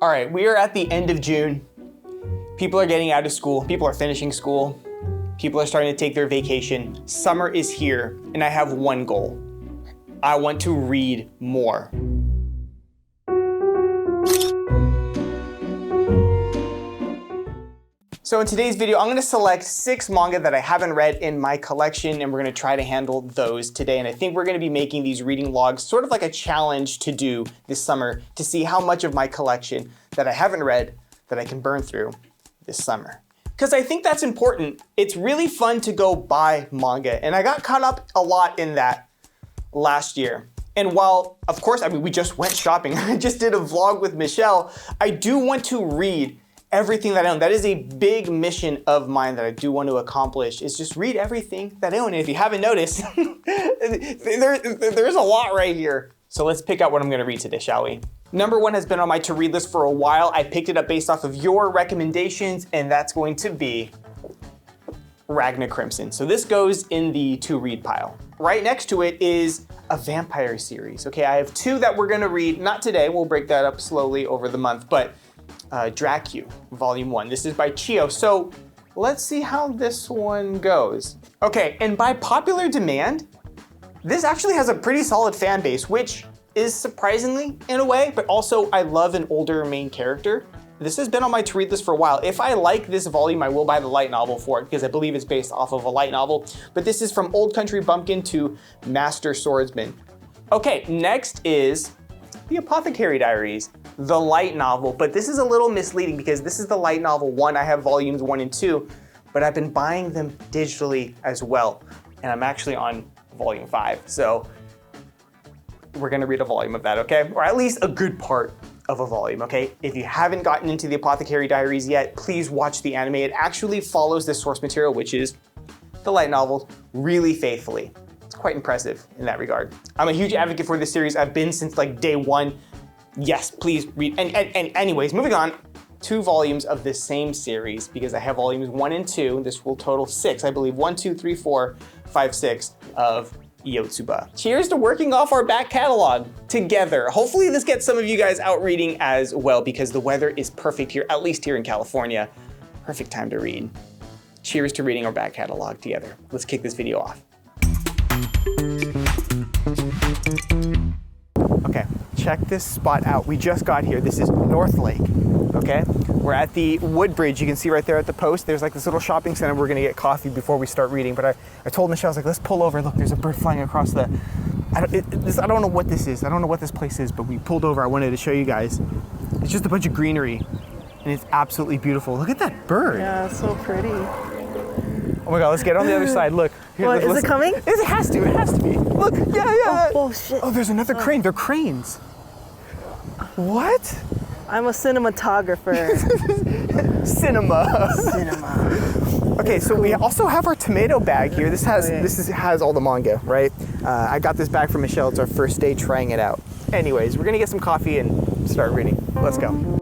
All right, we are at the end of June. People are getting out of school. People are finishing school. People are starting to take their vacation. Summer is here, and I have one goal. I want to read more. So in today's video, I'm gonna select 6 manga that I haven't read in my collection, and we're gonna try to handle those today. And I think we're gonna be making these reading logs sort of like a challenge to do this summer to see how much of my collection that I haven't read that I can burn through this summer. Because I think that's important. It's really fun to go buy manga, and I got caught up a lot in that last year. And while, of course, we just went shopping, I just did a vlog with Michelle, I do want to read everything that I own. That is a big mission of mine that I do want to accomplish, is just read everything that I own. And if you haven't noticed, there's a lot right here. So let's pick out what I'm gonna read today, shall we? Number 1 has been on my to-read list for a while. I picked it up based off of your recommendations, and that's going to be Ragna Crimson. So this goes in the to-read pile. Right next to it is a vampire series. Okay, I have 2 that we're gonna read, not today, we'll break that up slowly over the month, but Dracu, Volume 1. This is by Chio. So let's see how this one goes. Okay, and by popular demand, this actually has a pretty solid fan base, which is surprisingly in a way, but also I love an older main character. This has been on my to-read list for a while. If I like this volume, I will buy the light novel for it because I believe it's based off of a light novel. But this is From Old Country Bumpkin to Master Swordsman. Okay, next is The Apothecary Diaries, the light novel, but this is a little misleading because this is the light novel 1. I have volumes 1 and 2, but I've been buying them digitally as well. And I'm actually on volume 5. So we're gonna read a volume of that, okay? Or at least a good part of a volume, okay? If you haven't gotten into the Apothecary Diaries yet, please watch the anime. It actually follows the source material, which is the light novel, really faithfully. It's quite impressive in that regard. I'm a huge advocate for this series. I've been since like day 1. Yes, please read. And anyways, moving on, 2 volumes of this same series because I have volumes 1 and 2. This will total 6, I believe. 1, 2, 3, 4, 5, 6 of Yotsuba. Cheers to working off our back catalog together. Hopefully this gets some of you guys out reading as well because the weather is perfect here, at least here in California. Perfect time to read. Cheers to reading our back catalog together. Let's kick this video off. Okay, check this spot out. We just got here. This is North Lake, okay? We're at the wood bridge. You can see right there at the post, there's like this little shopping center. We're gonna get coffee before we start reading, but I told Michelle, I was like, let's pull over. Look, there's a bird flying across the, I don't know what this is. I don't know what this place is, but we pulled over. I wanted to show you guys. It's just a bunch of greenery, and it's absolutely beautiful. Look at that bird. Yeah, it's so pretty. Oh my God, let's get on the other side. Look. Here, what, is it coming? It has to be. Look, yeah. Oh shit. Oh, there's another crane. They're cranes. What? I'm a cinematographer. Cinema. Okay, so we also have our tomato bag here. This has all the manga, right? I got this bag from Michelle. It's our first day trying it out. Anyways, we're gonna get some coffee and start reading. Let's go.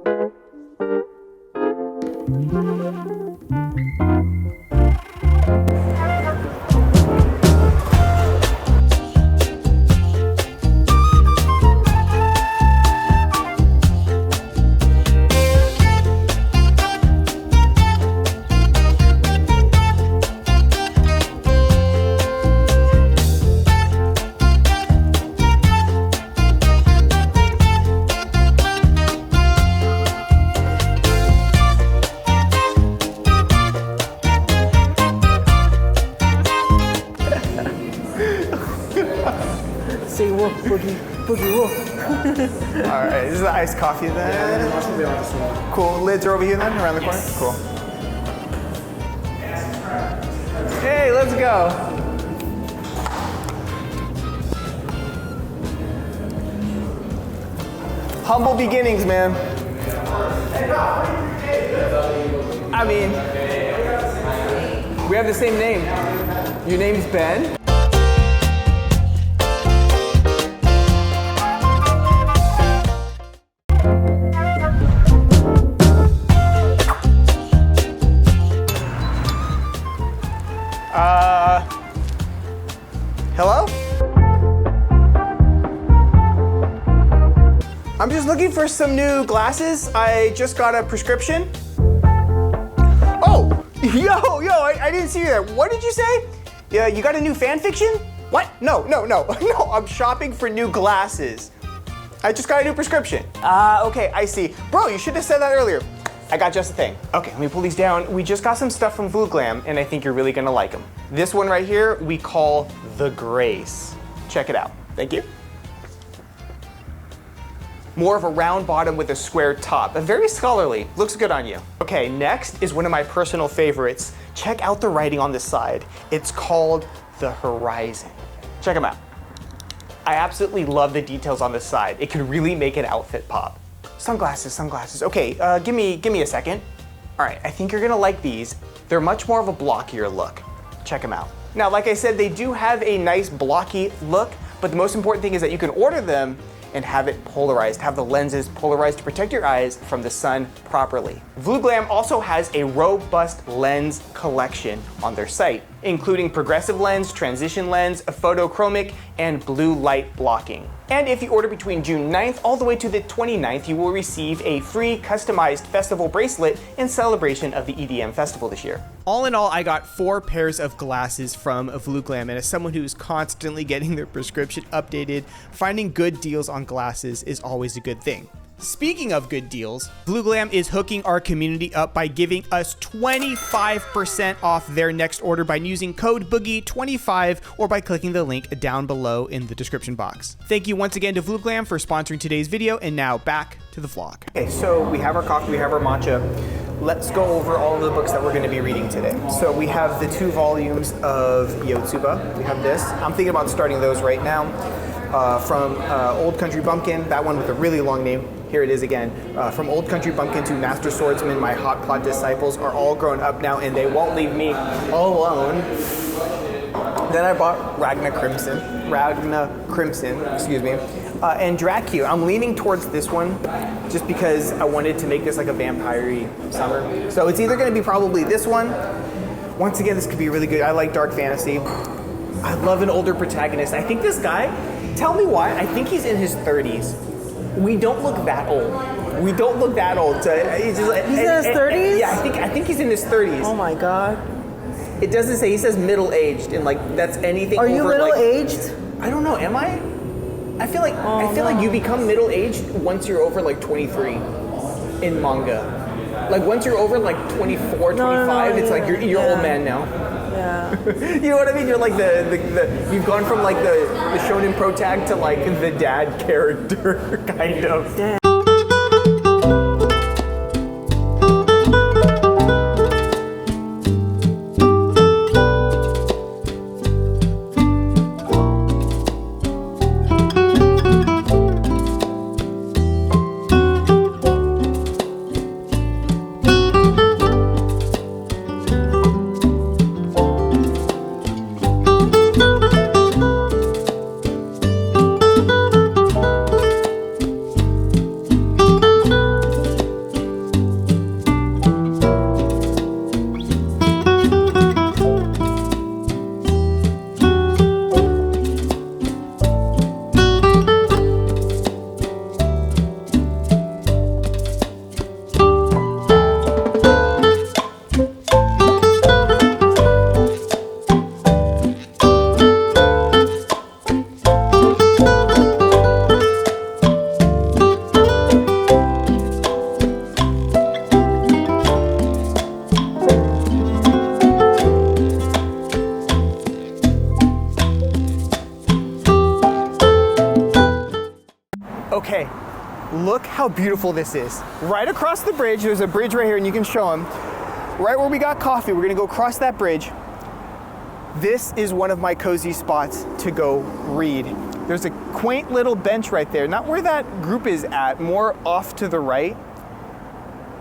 Say wolf, boogie wolf. All right, this is the iced coffee then. Yeah, cool, lids are over here then, around the corner? Yes. Cool. Hey, let's go. Humble beginnings, man. I mean, we have the same name. Your name's Ben? Hello? I'm just looking for here's some new glasses. I just got a prescription. Oh, yo, I didn't see you there. What did you say? Yeah, you got a new fan fiction? What? No, I'm shopping for new glasses. I just got a new prescription. Okay, I see. Bro, you should have said that earlier. I got just the thing. Okay, let me pull these down. We just got some stuff from BoogieSnacks, and I think you're really gonna like them. This one right here, we call the Grace. Check it out. Thank you. More of a round bottom with a square top. Very scholarly. Looks good on you. Okay, next is one of my personal favorites. Check out the writing on this side. It's called the Horizon. Check them out. I absolutely love the details on this side. It can really make an outfit pop. Sunglasses. Okay, give me a second. All right, I think you're gonna like these. They're much more of a blockier look. Check them out. Now, like I said, they do have a nice blocky look, but the most important thing is that you can order them and have it polarized, have the lenses polarized to protect your eyes from the sun properly. BoogieSnacks also has a robust lens collection on their site, including progressive lens, transition lens, photochromic, and blue light blocking. And if you order between June 9th all the way to the 29th, you will receive a free customized festival bracelet in celebration of the EDM festival this year. All in all, I got 4 pairs of glasses from BoogieSnacks, and as someone who's constantly getting their prescription updated, finding good deals on glasses is always a good thing. Speaking of good deals, BoogieSnacks is hooking our community up by giving us 25% off their next order by using code BOOGIE25 or by clicking the link down below in the description box. Thank you once again to BoogieSnacks for sponsoring today's video, and now back to the vlog. Okay, so we have our coffee, we have our matcha. Let's go over all of the books that we're going to be reading today. So we have the 2 volumes of Yotsuba. We have this. I'm thinking about starting those right now. From Old Country Bumpkin, that one with a really long name. Here it is again. From Old Country Bumpkin to Master Swordsman, my hot pot disciples are all grown up now and they won't leave me alone. Then I bought Ragna Crimson, and Dracula. I'm leaning towards this one just because I wanted to make this like a vampire-y summer. So it's either gonna be probably this one. Once again, this could be really good. I like dark fantasy. I love an older protagonist. I think this guy, tell me why, I think he's in his 30s. We don't look that old. So he's in his 30s? Yeah, I think he's in his 30s. Oh my God. It doesn't say, he says middle-aged, and like that's anything Are over you middle-aged? Like, I don't know, am I? I feel like you become middle-aged once you're over like 23 in manga. Like once you're over like 24, 25, it's like you're old man now. Yeah. You know what I mean? You're like you've gone from like the shonen protag to like the dad character, kind of. Damn. Okay, look how beautiful this is. Right across the bridge, there's a bridge right here and you can show them. Right where we got coffee, we're gonna go across that bridge. This is one of my cozy spots to go read. There's a quaint little bench right there, not where that group is at, more off to the right.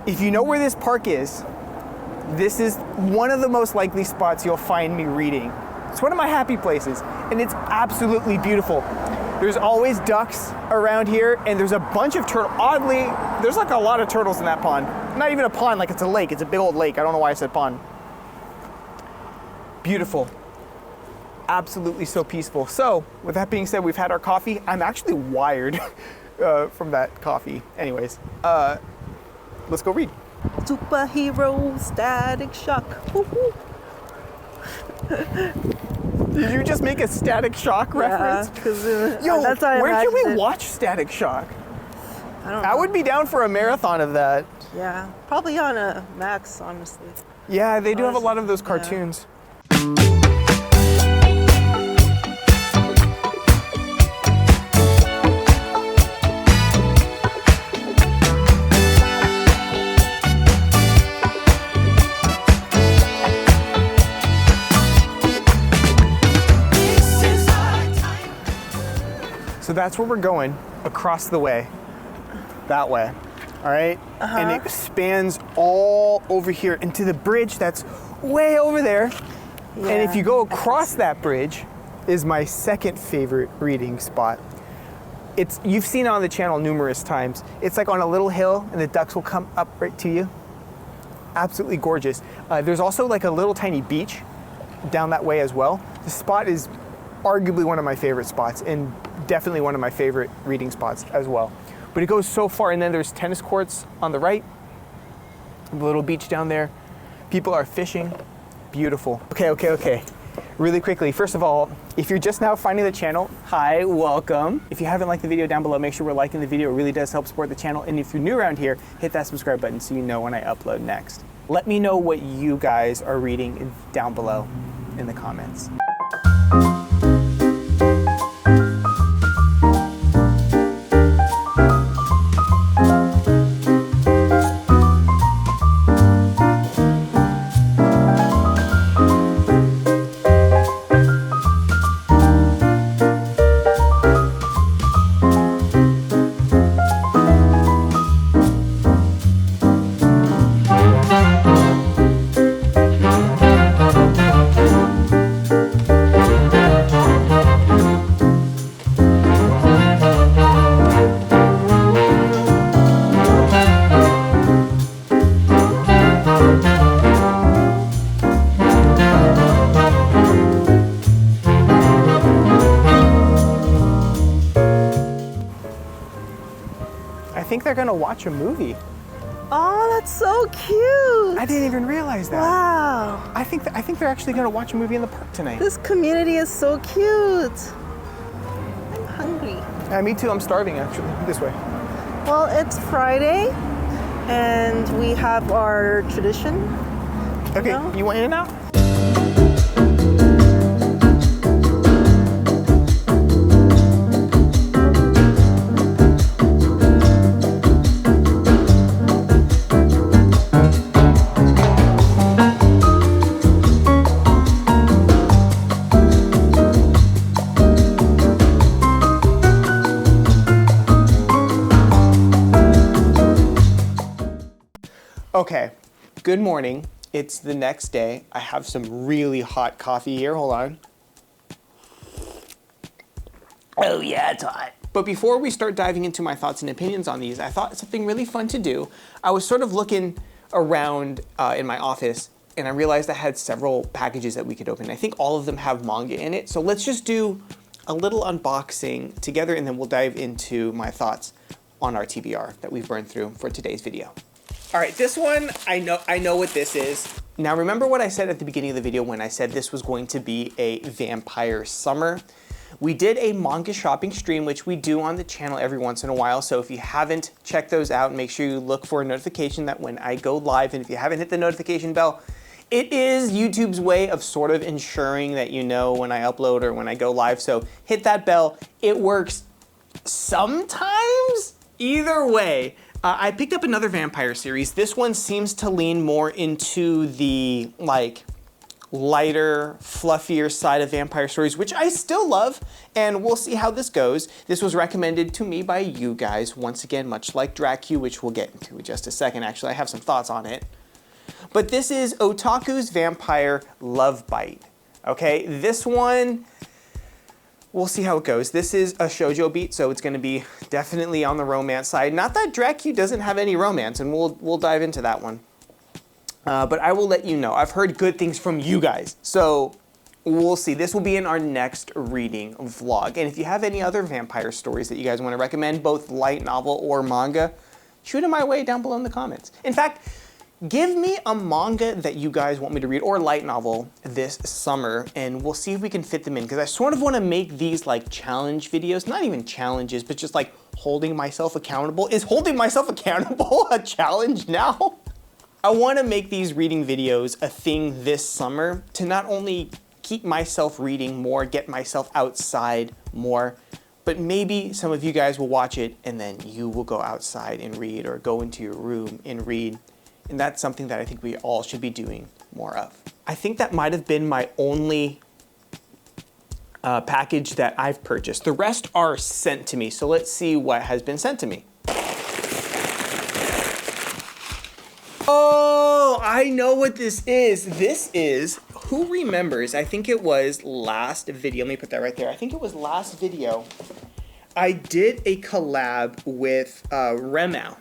If you know where this park is, this is one of the most likely spots you'll find me reading. It's one of my happy places, and it's absolutely beautiful. There's always ducks around here, and there's a bunch of turtles. Oddly, there's like a lot of turtles in that pond. Not even a pond, like it's a lake. It's a big old lake. I don't know why I said pond. Beautiful. Absolutely so peaceful. So, with that being said, we've had our coffee. I'm actually wired. from that coffee. Anyways, let's go read. Superhero Static Shock. Woo-hoo. Did you just make a Static Shock reference? Yo, that's how I where can we imagined it. watch Static Shock? I don't know. I would be down for a marathon of that. Yeah, probably on a Max, honestly. Yeah, they do have a Honestly, lot of those yeah. cartoons. So that's where we're going, across the way, that way, all right? And it spans all over here into the bridge that's way over there. And if you go across that bridge is my second favorite reading spot. You've seen it on the channel numerous times. It's like on a little hill and the ducks will come up right to you. Absolutely gorgeous. There's also like a little tiny beach down that way as well. The spot is arguably one of my favorite spots and definitely one of my favorite reading spots as well. But it goes so far, and then there's tennis courts on the right, the little beach down there. People are fishing. Beautiful. Okay. Really quickly, first of all, if you're just now finding the channel, hi, welcome. If you haven't liked the video down below, make sure we're liking the video. It really does help support the channel. And if you're new around here, hit that subscribe button so you know when I upload next. Let me know what you guys are reading down below in the comments. I think they're gonna watch a movie. Oh, that's so cute. I didn't even realize that. Wow. I think they're actually gonna watch a movie in the park tonight. This community is so cute. I'm hungry. Yeah, me too. I'm starving actually. This way. Well, it's Friday, and we have our tradition. Okay, No? you want in and out? Okay, good morning. It's the next day. I have some really hot coffee here. Hold on. Oh yeah, it's hot. But before we start diving into my thoughts and opinions on these, I thought something really fun to do. I was sort of looking around in my office and I realized I had several packages that we could open. I think all of them have manga in it. So let's just do a little unboxing together and then we'll dive into my thoughts on our TBR that we've burned through for today's video. All right, this one, I know what this is. Now remember what I said at the beginning of the video when I said this was going to be a vampire summer? We did a manga shopping stream, which we do on the channel every once in a while. So if you haven't checked those out, make sure you look for a notification that when I go live, and if you haven't hit the notification bell, it is YouTube's way of sort of ensuring that you know when I upload or when I go live. So hit that bell. It works sometimes. Either way. I picked up another vampire series. This one seems to lean more into the like lighter, fluffier side of vampire stories, which I still love, and we'll see how this goes. This was recommended to me by you guys, once again, much like Dracu, which we'll get into in just a second. Actually, I have some thoughts on it. But this is Otaku's Vampire Love Bite. Okay, this one, we'll see how it goes. This is a shoujo beat, so it's gonna be definitely on the romance side. Not that Dracu doesn't have any romance, and we'll dive into that one. But I will let you know. I've heard good things from you guys, so We'll see. This will be in our next reading vlog. And if you have any other vampire stories that you guys want to recommend, both light novel or manga, shoot them my way down below in the comments. In fact, give me a manga that you guys want me to read or light novel this summer, and we'll see if we can fit them in, because I sort of want to make these like challenge videos, not even challenges, but just like holding myself accountable. Is holding myself accountable a challenge now? I want to make these reading videos a thing this summer to not only keep myself reading more, get myself outside more, but maybe some of you guys will watch it and then you will go outside and read, or go into your room and read. And that's something that I think we all should be doing more of. I think that might have been my only package that I've purchased. The rest are sent to me, so let's see what has been sent to me. Oh, I know what this is. This is, who remembers, I think it was last video, let me put that right there. I think it was last video, I did a collab with Remau,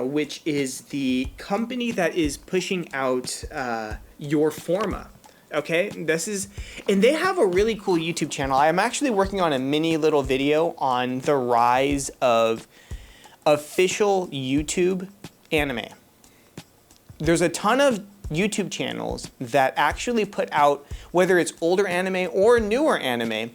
which is the company that is pushing out Your Forma. Okay, and they have a really cool YouTube channel. I'm actually working on a mini little video on the rise of official YouTube anime. There's a ton of YouTube channels that actually put out, whether it's older anime or newer anime,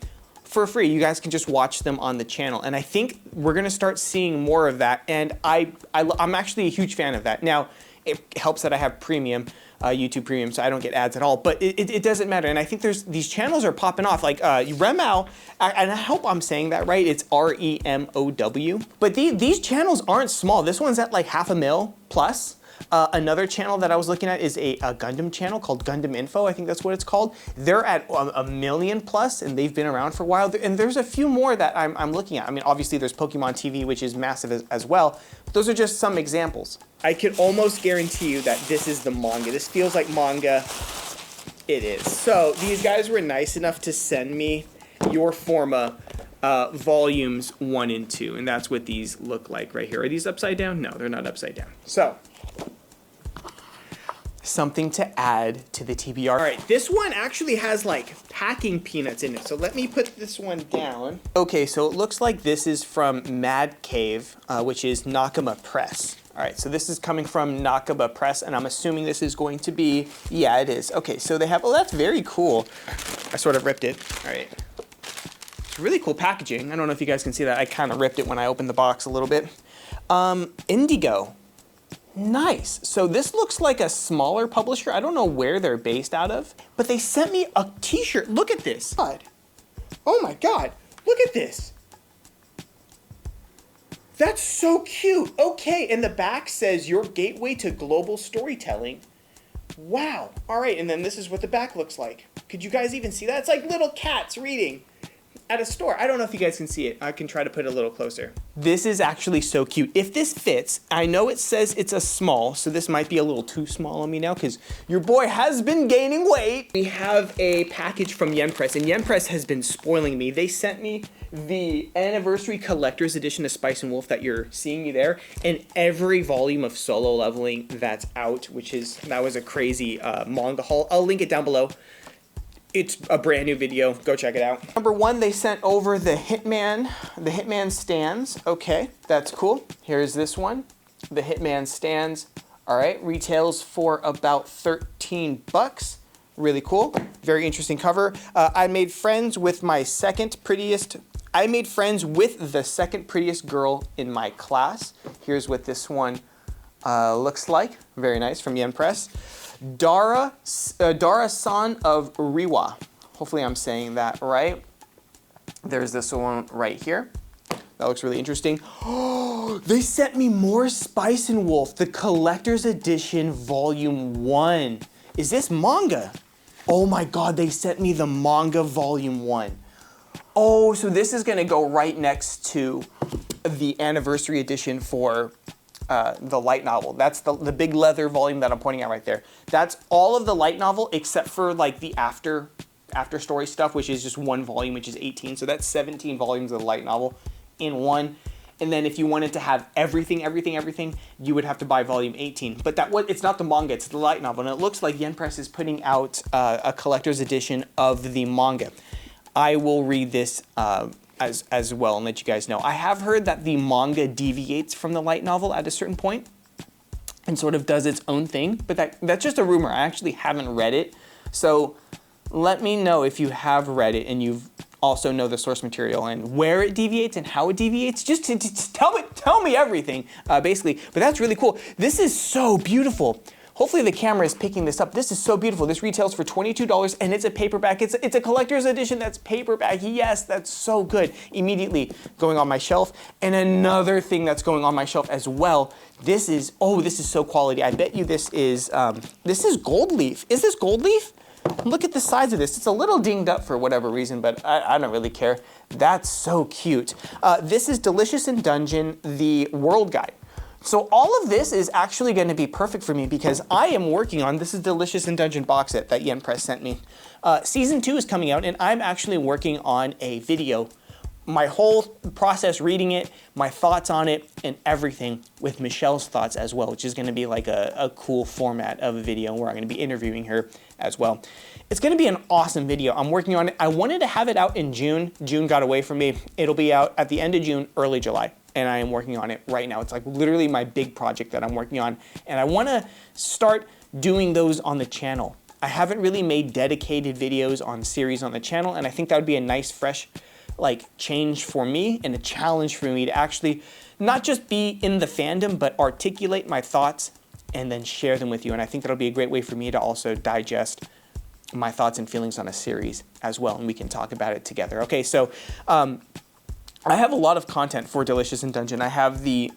for free. You guys can just watch them on the channel. And I think we're gonna start seeing more of that. And I'm actually a huge fan of that. Now, it helps that I have premium, YouTube Premium, so I don't get ads at all, but it doesn't matter. And I think these channels are popping off, like Remau, and I hope I'm saying that right, it's R-E-M-O-W. But these channels aren't small. This one's at like 500,000 plus. Another channel that I was looking at is a Gundam channel called Gundam Info, I think that's what it's called. They're at 1 million plus, and they've been around for a while. And there's a few more that I'm looking at. I mean, obviously there's Pokemon TV, which is massive as well. But those are just some examples. I can almost guarantee you that this is the manga. This feels like manga. It is. So these guys were nice enough to send me Your Forma volumes 1 and 2, and that's what these look like right here. Are these upside down? No, they're not upside down. So, something to add to the TBR. All right, this one actually has like packing peanuts in it, so let me put this one down. Okay, so it looks like this is from Mad Cave, which is Nakama Press. All right, so this is coming from Nakama Press, and I'm assuming this is going to be, yeah, it is. Okay, so they have, oh, that's very cool. I sort of ripped it. All right. It's really cool packaging. I don't know if you guys can see that. I kind of ripped it when I opened the box a little bit. Indigo. Nice. So this looks like a smaller publisher. I don't know where they're based out of, but they sent me a t-shirt. Look at this. God. Oh my God. Look at this. That's so cute. Okay, and the back says your gateway to global storytelling. Wow. All right, and then this is what the back looks like. Could you guys even see that? It's like little cats reading at a store. I don't know if you guys can see it. I can try to put it a little closer. This is actually so cute. If this fits, I know it says it's a small, so this might be a little too small on me now because your boy has been gaining weight. We have a package from Yen Press, and Yen Press has been spoiling me. They sent me the anniversary collector's edition of Spice and Wolf that you're seeing me there, and every volume of Solo Leveling that's out, that was a crazy manga haul. I'll link it down below. It's a brand new video. Go check it out. Number 1, they sent over the Hitman stands. Okay, that's cool. Here's this one, the Hitman stands. All right, retails for about 13 bucks. Really cool. Very interesting cover. I made friends with the second prettiest girl in my class. Here's what this one looks like. Very nice, from Yen Press. Dara-san of Riwa. Hopefully I'm saying that right. There's this one right here. That looks really interesting. Oh, they sent me more Spice and Wolf, the collector's edition, volume 1. Is this manga? Oh my God, they sent me the manga volume 1. Oh, so this is gonna go right next to the anniversary edition for the light novel. That's the big leather volume that I'm pointing at right there. That's all of the light novel except for like the after story stuff, which is just 1 volume, which is 18. So that's 17 volumes of the light novel in one. And then if you wanted to have everything, you would have to buy volume 18. But it's not the manga, it's the light novel. And it looks like Yen Press is putting out a collector's edition of the manga. I will read this as well and let you guys know. I have heard that the manga deviates from the light novel at a certain point and sort of does its own thing, but that's just a rumor. I actually haven't read it. So let me know if you have read it and you also know the source material and where it deviates and how it deviates. Just tell me everything, basically. But that's really cool. This is so beautiful. Hopefully the camera is picking this up. This is so beautiful. This retails for $22 and it's a paperback. It's a collector's edition that's paperback. Yes, that's so good. Immediately going on my shelf. And another thing that's going on my shelf as well. This is so quality. I bet you this is gold leaf. Is this gold leaf? Look at the size of this. It's a little dinged up for whatever reason, but I don't really care. That's so cute. This is Delicious in Dungeon, the World Guide. So all of this is actually going to be perfect for me because I am working on, this is Delicious in Dungeon box set that Yen Press sent me. Season 2 is coming out and I'm actually working on a video. My whole process reading it, my thoughts on it, and everything with Michelle's thoughts as well, which is going to be like a cool format of a video where I'm going to be interviewing her as well. It's going to be an awesome video. I'm working on it. I wanted to have it out in June. June got away from me. It'll be out at the end of June, early July. And I am working on it right now. It's like literally my big project that I'm working on. And I want to start doing those on the channel. I haven't really made dedicated videos on series on the channel. And I think that would be a nice, fresh change for me and a challenge for me to actually not just be in the fandom, but articulate my thoughts and then share them with you. And I think that'll be a great way for me to also digest my thoughts and feelings on a series as well. And we can talk about it together. Okay, so I have a lot of content for Delicious in Dungeon. I have the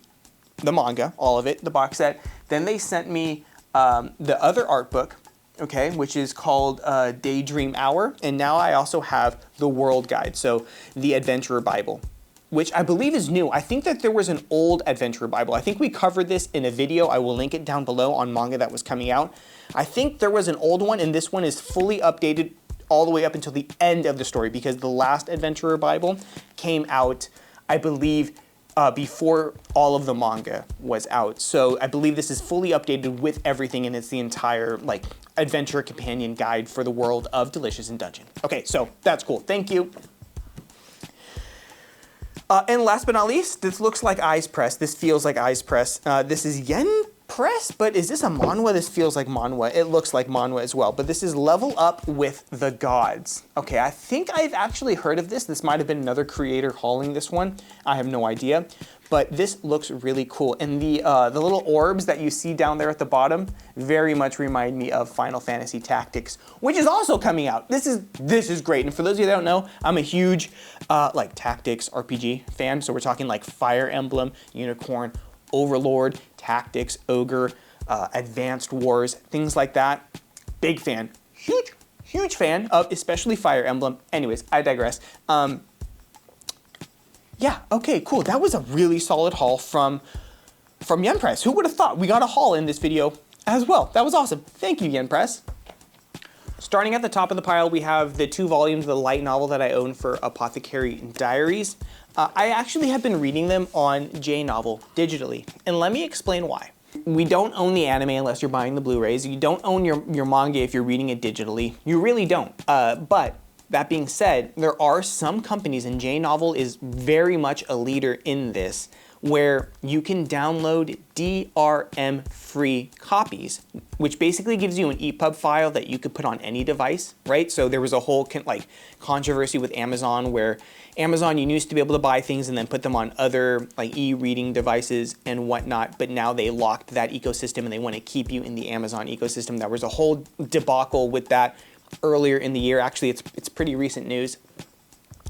manga, all of it, the box set. Then they sent me the other art book, okay, which is called Daydream Hour. And now I also have the World Guide, so the Adventurer Bible, which I believe is new. I think that there was an old Adventurer Bible. I think we covered this in a video. I will link it down below on manga that was coming out. I think there was an old one, and this one is fully updated all the way up until the end of the story because the last Adventurer Bible came out, I believe, before all of the manga was out. So I believe this is fully updated with everything, and it's the entire adventure companion guide for the world of Delicious in Dungeon. Okay, so that's cool. Thank you. And last but not least, this looks like Eyes Press. This feels like Eyes Press. This is Yen Press, but is this a manhwa? This feels like manhwa. It looks like manhwa as well, but this is Level Up with the Gods. Okay, I think I've actually heard of this. This might have been another creator hauling this one. I have no idea, but this looks really cool. And the little orbs that you see down there at the bottom very much remind me of Final Fantasy Tactics, which is also coming out. This is great. And for those of you that don't know, I'm a huge Tactics RPG fan. So we're talking like Fire Emblem, Unicorn, Overlord, Tactics, Ogre, Advanced Wars, things like that. Big fan. Huge fan of especially Fire Emblem. Anyways, I digress. Yeah, okay, cool. That was a really solid haul from Yen Press. Who would have thought we got a haul in this video as well? That was awesome. Thank you, Yen Press. Starting at the top of the pile, we have the 2 volumes of the light novel that I own for Apothecary Diaries. I actually have been reading them on JNovel digitally, and let me explain why. We don't own the anime unless you're buying the Blu-rays. You don't own your manga if you're reading it digitally. You really don't. But that being said, there are some companies, and JNovel is very much a leader in this, where you can download DRM-free copies, which basically gives you an EPUB file that you could put on any device, right? So there was a whole controversy with Amazon where Amazon, you used to be able to buy things and then put them on other e-reading devices and whatnot, but now they locked that ecosystem and they want to keep you in the Amazon ecosystem. There was a whole debacle with that earlier in the year. Actually, it's pretty recent news.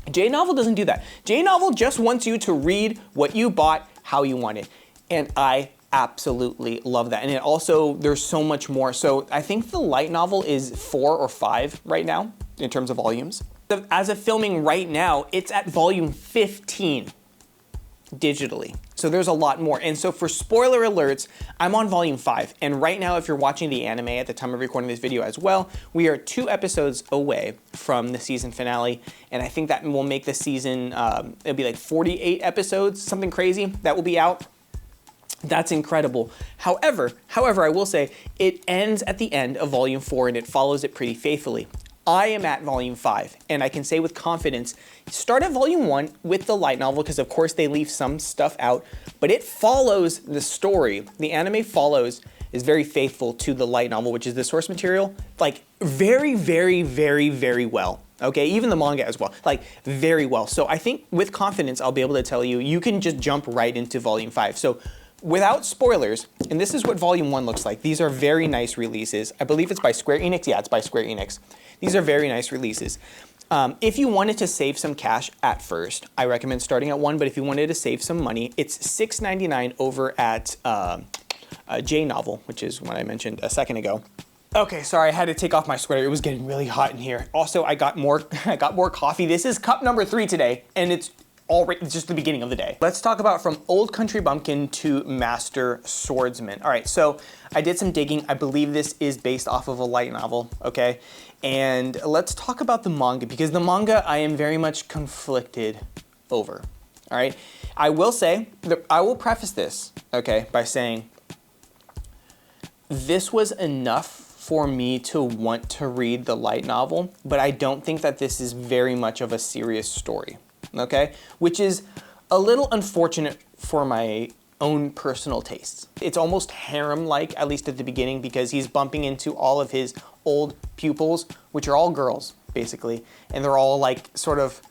JNovel doesn't do that. JNovel just wants you to read what you bought, how you want it. And I absolutely love that. And it also, there's so much more. So I think the light novel is 4 or 5 right now in terms of volumes. As of filming right now, it's at volume 15. digitally. So there's a lot more. And so for spoiler alerts, I'm on volume 5. And right now, if you're watching the anime at the time of recording this video as well, we are 2 episodes away from the season finale. And I think that will make the season, it'll be like 48 episodes, something crazy that will be out. That's incredible. However, I will say it ends at the end of volume 4 and it follows it pretty faithfully. I am at volume 5, and I can say with confidence, start at volume 1 with the light novel, because of course they leave some stuff out, but it follows the story. The anime follows, is very faithful to the light novel, which is the source material, like very, very, very, very well. Okay, even the manga as well, like very well. So I think with confidence, I'll be able to tell you, you can just jump right into volume 5. So without spoilers, and this is what volume 1 looks like. These are very nice releases. I believe it's by Square Enix. Yeah, it's by Square Enix. These are very nice releases. If you wanted to save some cash at first, I recommend starting at 1, but if you wanted to save some money, it's $6.99 over at J Novel, which is what I mentioned a second ago. Okay, sorry, I had to take off my sweater. It was getting really hot in here. Also, I got more coffee. This is cup number 3 today, and it's just the beginning of the day. Let's talk about from Old Country Bumpkin to Master Swordsman. All right, so I did some digging. I believe this is based off of a light novel, okay? And let's talk about the manga, because the manga I am very much conflicted over, all right? I will say, I will preface this, okay, by saying this was enough for me to want to read the light novel, but I don't think that this is very much of a serious story. Okay, which is a little unfortunate for my own personal tastes. It's almost harem-like, at least at the beginning, because he's bumping into all of his old pupils, which are all girls, basically, and they're all like sort of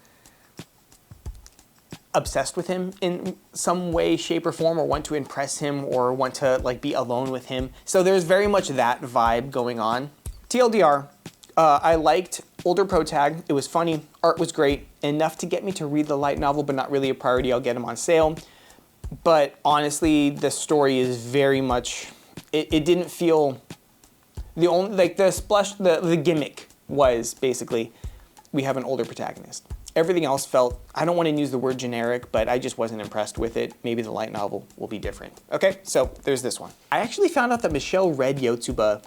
obsessed with him in some way, shape, or form, or want to impress him, or want to like be alone with him. So there's very much that vibe going on. TLDR, I liked older protag. It was funny. Art was great. Enough to get me to read the light novel, but not really a priority. I'll get them on sale. But honestly, the story is very much, it didn't feel, the only, like the gimmick was basically, we have an older protagonist. Everything else felt, I don't want to use the word generic, but I just wasn't impressed with it. Maybe the light novel will be different. Okay, so there's this one. I actually found out that Michelle read Yotsuba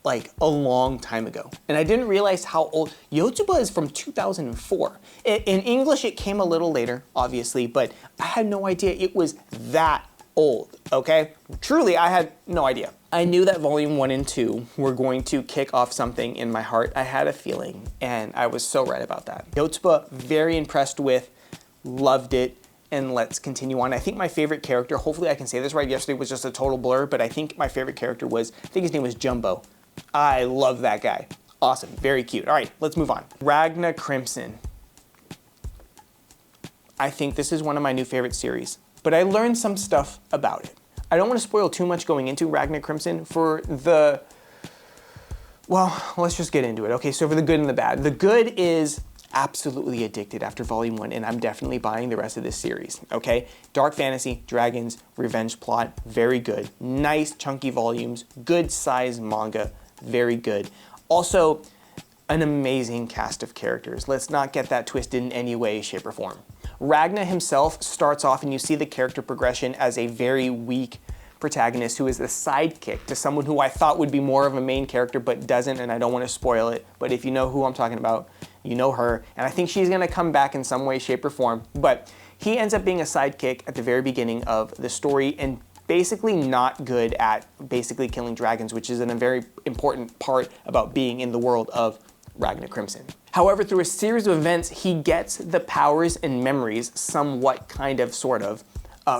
like a long time ago. And I didn't realize how old, Yotsuba is from 2004. In English, it came a little later, obviously, but I had no idea it was that old, okay? Truly, I had no idea. I knew that volume 1 and 2 were going to kick off something in my heart. I had a feeling, and I was so right about that. Yotsuba, very impressed with, loved it, and let's continue on. I think my favorite character, hopefully I can say this right, yesterday was just a total blur, but I think my favorite character was, I think his name was Jumbo. I love that guy. Awesome, very cute. All right, let's move on. Ragna Crimson. I think this is one of my new favorite series, but I learned some stuff about it. I don't want to spoil too much going into Ragna Crimson for the, well, let's just get into it. Okay, so for the good and the bad. The good is absolutely addicted after volume 1, and I'm definitely buying the rest of this series, okay? Dark fantasy, dragons, revenge plot, very good. Nice chunky volumes, good size manga, very good. Also, an amazing cast of characters. Let's not get that twisted in any way, shape, or form. Ragna himself starts off, and you see the character progression as a very weak protagonist who is the sidekick to someone who I thought would be more of a main character but doesn't, and I don't want to spoil it, but if you know who I'm talking about, you know her, and I think she's going to come back in some way, shape, or form, but he ends up being a sidekick at the very beginning of the story and basically not good at basically killing dragons, which is a very important part about being in the world of Ragna Crimson. However, through a series of events, he gets the powers and memories somewhat, kind of, sort of,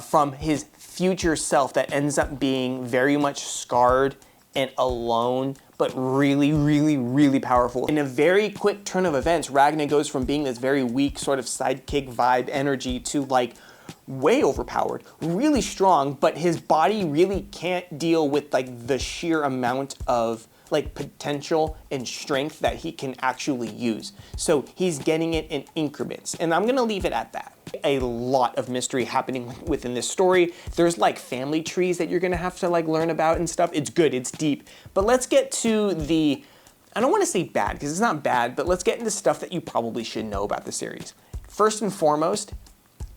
from his future self that ends up being very much scarred and alone, but really, really, really powerful. In a very quick turn of events, Ragna goes from being this very weak sort of sidekick vibe energy to like way overpowered, really strong, but his body really can't deal with like the sheer amount of like potential and strength that he can actually use. So he's getting it in increments, and I'm gonna leave it at that. A lot of mystery happening within this story. There's like family trees that you're gonna have to like learn about and stuff. It's good, it's deep. But let's get to the, I don't wanna say bad because it's not bad, but let's get into stuff that you probably should know about the series. First and foremost,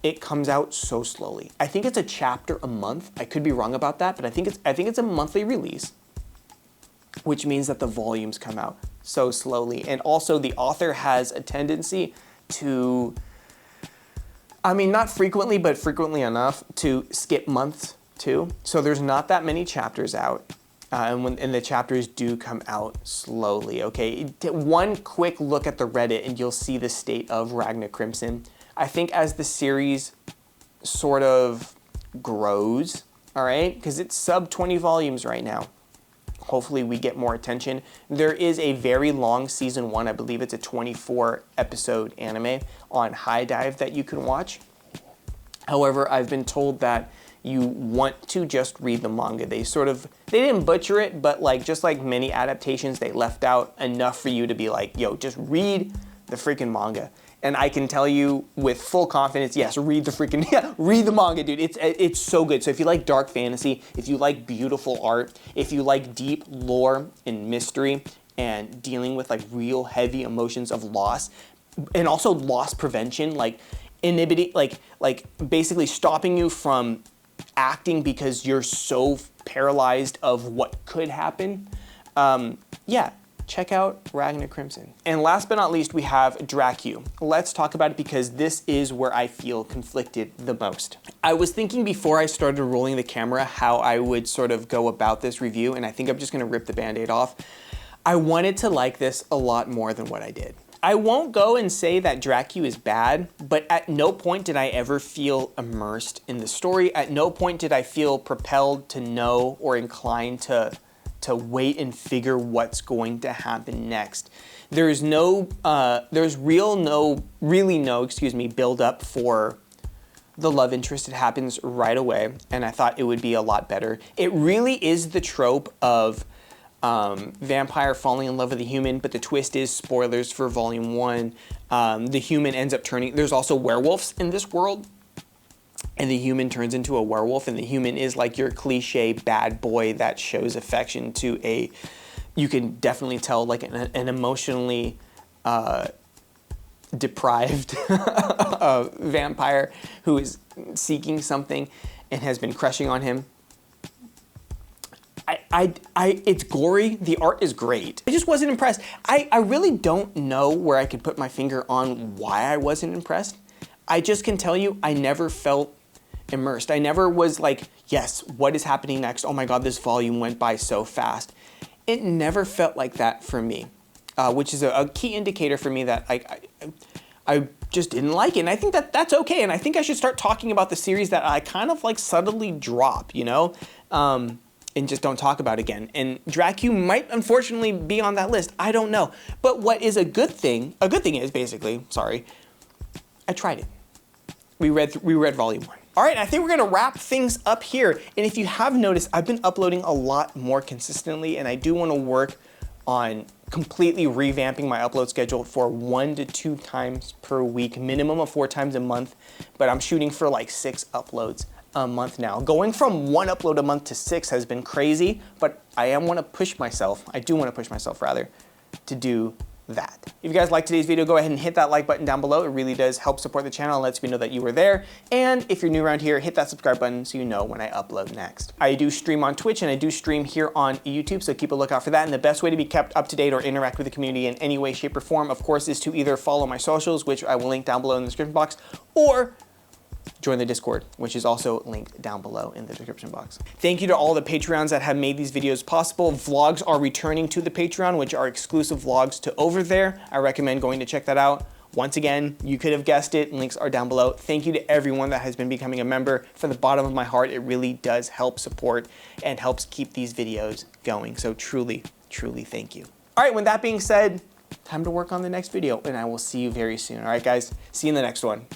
it comes out so slowly. I think it's a chapter a month. I could be wrong about that, but I think it's a monthly release, which means that the volumes come out so slowly. And also the author has a tendency to, I mean, not frequently, but frequently enough to skip months too. So there's not that many chapters out. And the chapters do come out slowly, okay? One quick look at the Reddit and you'll see the state of Ragna Crimson. I think as the series sort of grows, all right, because it's sub 20 volumes right now. Hopefully we get more attention. There is a very long season 1, I believe it's a 24 episode anime on High Dive that you can watch. However, I've been told that you want to just read the manga. They didn't butcher it, but like just like many adaptations, they left out enough for you to be like, yo, just read the freaking manga. And I can tell you with full confidence, yes, read the manga, dude. It's so good. So if you like dark fantasy, if you like beautiful art, if you like deep lore and mystery and dealing with like real heavy emotions of loss and also loss prevention, like inhibiting, like basically stopping you from acting because you're so paralyzed of what could happen, yeah. Check out Ragna Crimson. And last but not least, we have Dracu. Let's talk about it because this is where I feel conflicted the most. I was thinking before I started rolling the camera how I would sort of go about this review, and I think I'm just gonna rip the Band-Aid off. I wanted to like this a lot more than what I did. I won't go and say that Dracu is bad, but at no point did I ever feel immersed in the story. At no point did I feel propelled to know or inclined to wait and figure what's going to happen next. There's really no build up for the love interest. It happens right away, and I thought it would be a lot better. It really is the trope of vampire falling in love with a human, but the twist is, spoilers for volume 1, the human ends up turning, there's also werewolves in this world, and the human turns into a werewolf, and the human is like your cliche bad boy that shows affection to a, you can definitely tell, like an emotionally deprived vampire who is seeking something and has been crushing on him. It's gory, the art is great. I just wasn't impressed. I really don't know where I could put my finger on why I wasn't impressed. I just can tell you, I never felt immersed. I never was like, yes, what is happening next? Oh my God, this volume went by so fast. It never felt like that for me, which is a key indicator for me that I just didn't like it. And I think that that's okay. And I think I should start talking about the series that I kind of like subtly drop, you know, and just don't talk about again. And Dracu might unfortunately be on that list. I don't know. But what is a good thing is basically, sorry, I tried it. We read volume 1. All right, I think we're gonna wrap things up here. And if you have noticed, I've been uploading a lot more consistently, and I do wanna work on completely revamping my upload schedule for 1 to 2 times per week, minimum of 4 times a month, but I'm shooting for like 6 uploads a month now. Going from 1 upload a month to 6 has been crazy, but I do wanna push myself rather, to do that. If you guys liked today's video, go ahead and hit that like button down below. It really does help support the channel and lets me know that you were there. And if you're new around here, hit that subscribe button so you know when I upload next. I do stream on Twitch and I do stream here on YouTube, so keep a lookout for that. And the best way to be kept up to date or interact with the community in any way, shape, or form, of course, is to either follow my socials, which I will link down below in the description box, or join the Discord, which is also linked down below in the description box. Thank you to all the Patreons that have made these videos possible. Vlogs are returning to the Patreon, which are exclusive vlogs to over there. I recommend going to check that out. Once again, you could have guessed it, links are down below. Thank you to everyone that has been becoming a member. From the bottom of my heart, it really does help support and helps keep these videos going. So truly, truly thank you. All right, with that being said, time to work on the next video, and I will see you very soon. All right, guys, see you in the next one.